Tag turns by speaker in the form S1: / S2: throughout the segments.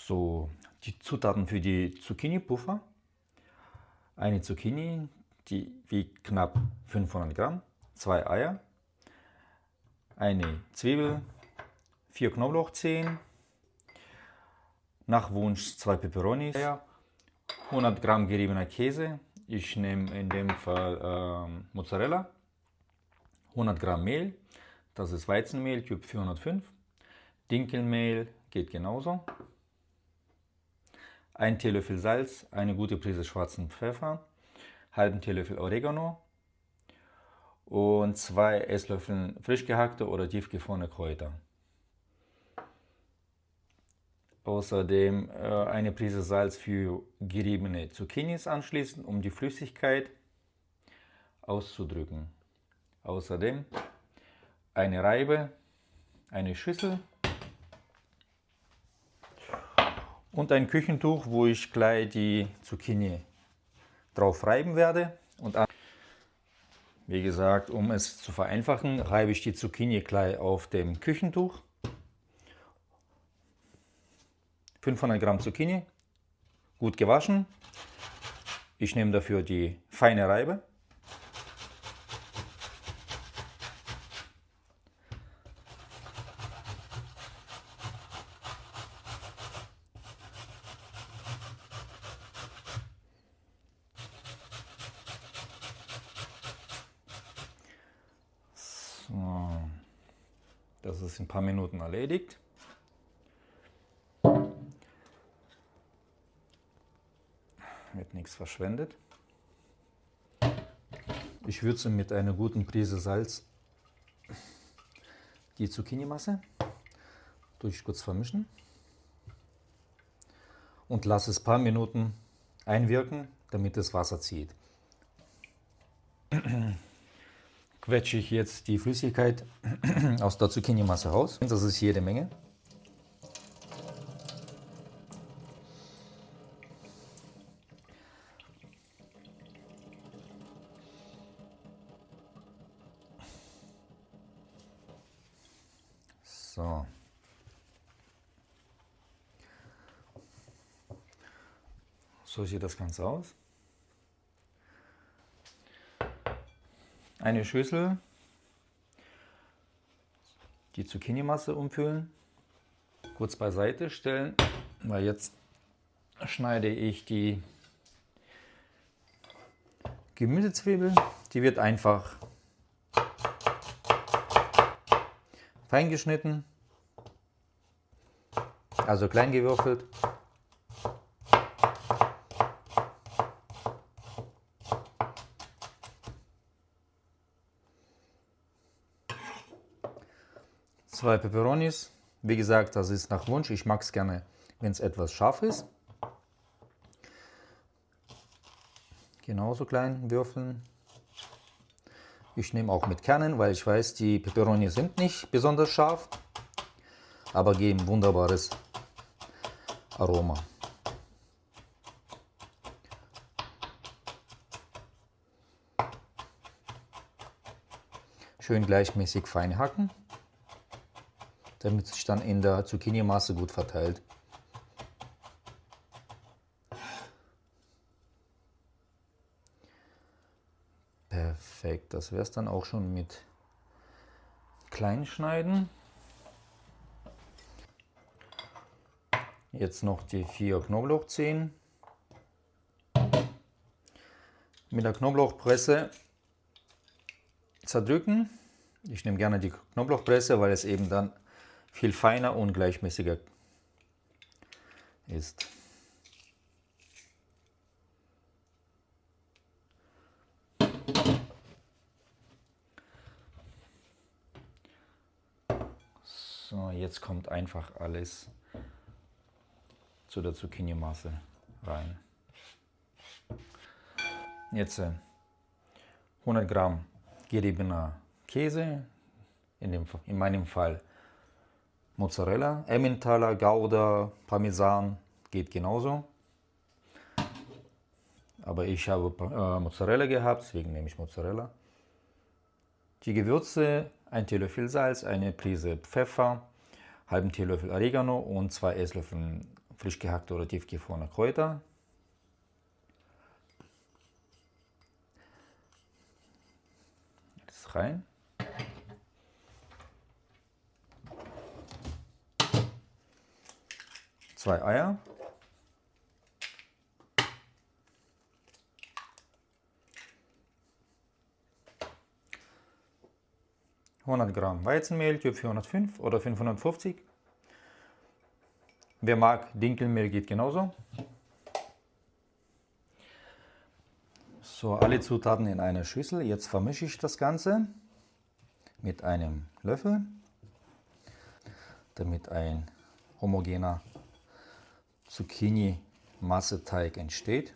S1: So, die Zutaten für die Zucchini-Puffer. Eine Zucchini, die wiegt knapp 500 Gramm, 2 Eier, eine Zwiebel, 4 Knoblauchzehen, nach Wunsch 2 Peperonis, 100 Gramm geriebener Käse, ich nehme in dem Fall Mozzarella, 100 Gramm Mehl, das ist Weizenmehl Typ 405, Dinkelmehl geht genauso, 1 Teelöffel Salz, eine gute Prise schwarzen Pfeffer, halben Teelöffel Oregano und 2 Esslöffel frisch gehackte oder tiefgefrorene Kräuter. Außerdem eine Prise Salz für geriebene Zucchinis anschließen, um die Flüssigkeit auszudrücken. Außerdem eine Reibe, eine Schüssel und ein Küchentuch, wo ich gleich die Zucchini drauf reiben werde. Und wie gesagt, um es zu vereinfachen, reibe ich die Zucchini gleich auf dem Küchentuch. 500 Gramm Zucchini, gut gewaschen. Ich nehme dafür die feine Reibe. So, das ist in ein paar Minuten erledigt. Wird nichts verschwendet. Ich würze mit einer guten Prise Salz die Zucchini-Masse durch kurz vermischen und lasse es ein paar Minuten einwirken, damit das Wasser zieht. Quetsche ich jetzt die Flüssigkeit aus der Zucchini-Masse raus. Das ist jede Menge. So. So sieht das Ganze aus. Eine Schüssel, die Zucchini-Masse umfüllen, kurz beiseite stellen, weil jetzt schneide ich die Gemüsezwiebel. Die wird einfach fein geschnitten, also klein gewürfelt. Zwei Peperonis, wie gesagt, das ist nach Wunsch. Ich mag es gerne, wenn es etwas scharf ist. Genauso klein würfeln. Ich nehme auch mit Kernen, weil ich weiß, die Peperoni sind nicht besonders scharf, aber geben wunderbares Aroma. Schön gleichmäßig fein hacken, damit es sich dann in der Zucchini-Masse gut verteilt. Perfekt, das wäre es dann auch schon mit Kleinschneiden. Jetzt noch die 4 Knoblauchzehen. Mit der Knoblauchpresse zerdrücken. Ich nehme gerne die Knoblauchpresse, weil es eben dann viel feiner und gleichmäßiger ist. So, jetzt kommt einfach alles zu der Zucchini-Masse rein. Jetzt 100 Gramm geriebener Käse, in meinem Fall Mozzarella, Emmentaler, Gouda, Parmesan, geht genauso. Aber ich habe Mozzarella gehabt, deswegen nehme ich Mozzarella. Die Gewürze, 1 Teelöffel Salz, eine Prise Pfeffer, halben Teelöffel Oregano und 2 Esslöffel frisch gehackte oder tiefgefrorene Kräuter. Das rein. Zwei Eier. (100 Gramm) Weizenmehl, Typ 405 oder 550. Wer mag Dinkelmehl, geht genauso. So, alle Zutaten in einer Schüssel. Jetzt vermische ich das Ganze mit einem Löffel, damit ein homogener Zucchini-Masseteig entsteht.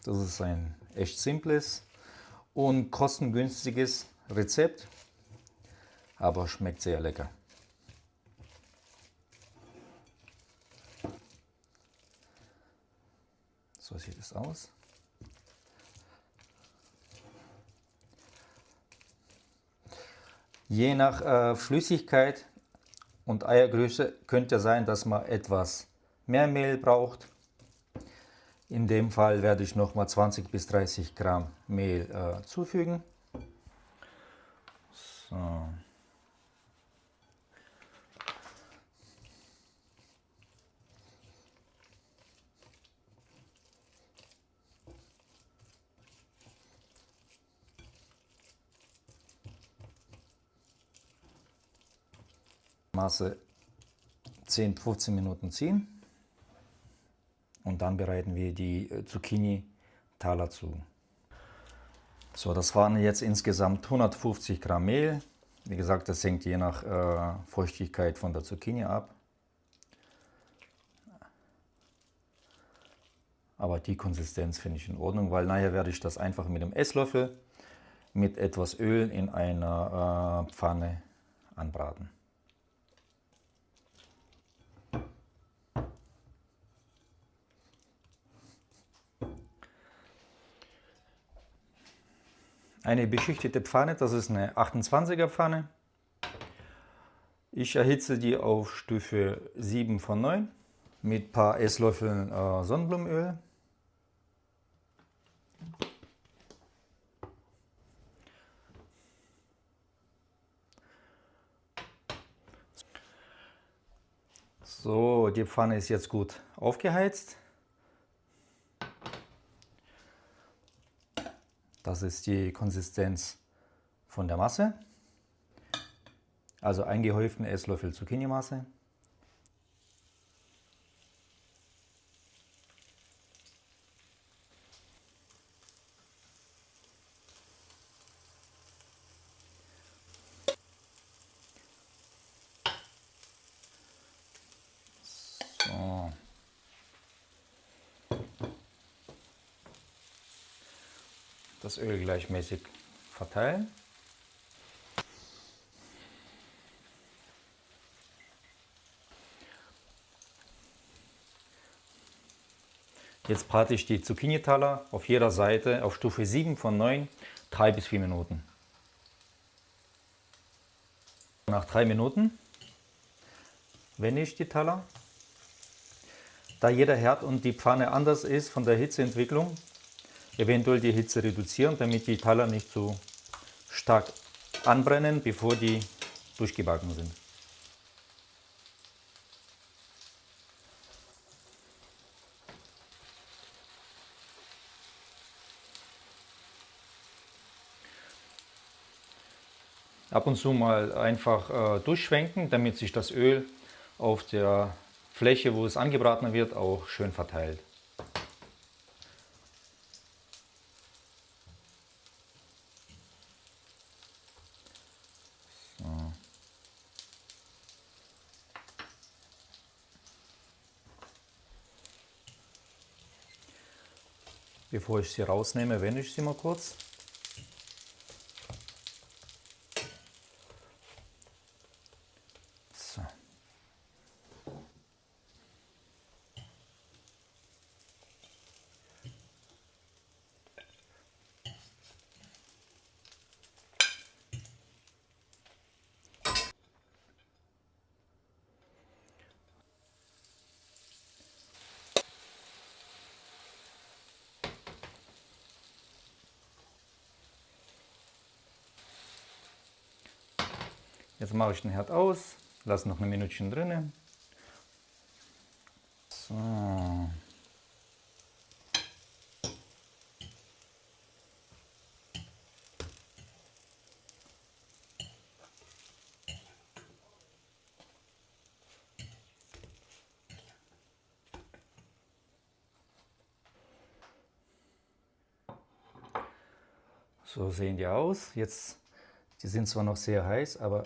S1: Das ist ein echt simples und kostengünstiges Rezept, aber schmeckt sehr lecker. So sieht es aus. Je nach Flüssigkeit und Eiergröße könnte sein, dass man etwas mehr Mehl braucht. In dem Fall werde ich nochmal 20 bis 30 Gramm Mehl zufügen. So. Masse 10-15 Minuten ziehen und dann bereiten wir die Zucchini-Taler zu. So, das waren jetzt insgesamt 150 Gramm Mehl. Wie gesagt, das hängt je nach Feuchtigkeit von der Zucchini ab. Aber die Konsistenz finde ich in Ordnung, weil nachher werde ich das einfach mit dem Esslöffel mit etwas Öl in einer Pfanne anbraten. Eine beschichtete Pfanne, das ist eine 28er Pfanne. Ich erhitze die auf Stufe 7 von 9 mit ein paar Esslöffeln Sonnenblumenöl. So, die Pfanne ist jetzt gut aufgeheizt. Das ist die Konsistenz von der Masse. Also eingehäuften Esslöffel Zucchini-Masse. So. Das Öl gleichmäßig verteilen. Jetzt brate ich die Zucchini-Taler auf jeder Seite auf Stufe 7 von 9, 3 bis 4 Minuten. Nach 3 Minuten wende ich die Taler. Da jeder Herd und die Pfanne anders ist von der Hitzeentwicklung, eventuell die Hitze reduzieren, damit die Taler nicht zu stark anbrennen, bevor die durchgebacken sind. Ab und zu mal einfach durchschwenken, damit sich das Öl auf der Fläche, wo es angebraten wird, auch schön verteilt. So. Bevor ich sie rausnehme, wende ich sie mal kurz. So. Jetzt mache ich den Herd aus, lasse noch ein Minütchen drinnen. So. So sehen die aus. Jetzt, die sind zwar noch sehr heiß, aber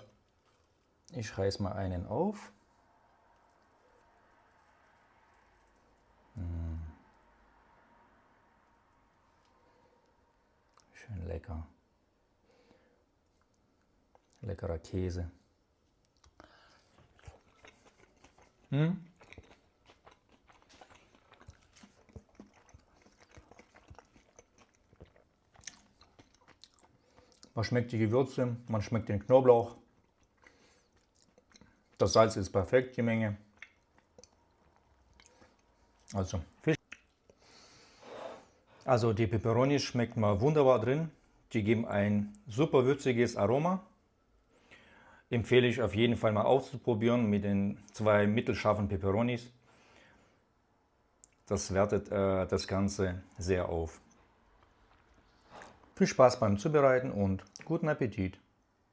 S1: ich reiß mal einen auf. Schön lecker. Leckerer Käse. Man schmeckt die Gewürze, man schmeckt den Knoblauch. Das Salz ist perfekt, die Menge. Also Fisch. Also die Peperonis schmeckt mal wunderbar drin. Die geben ein super würziges Aroma. Empfehle ich auf jeden Fall mal auszuprobieren mit den 2 mittelscharfen Peperonis. Das wertet das Ganze sehr auf. Viel Spaß beim Zubereiten und guten Appetit!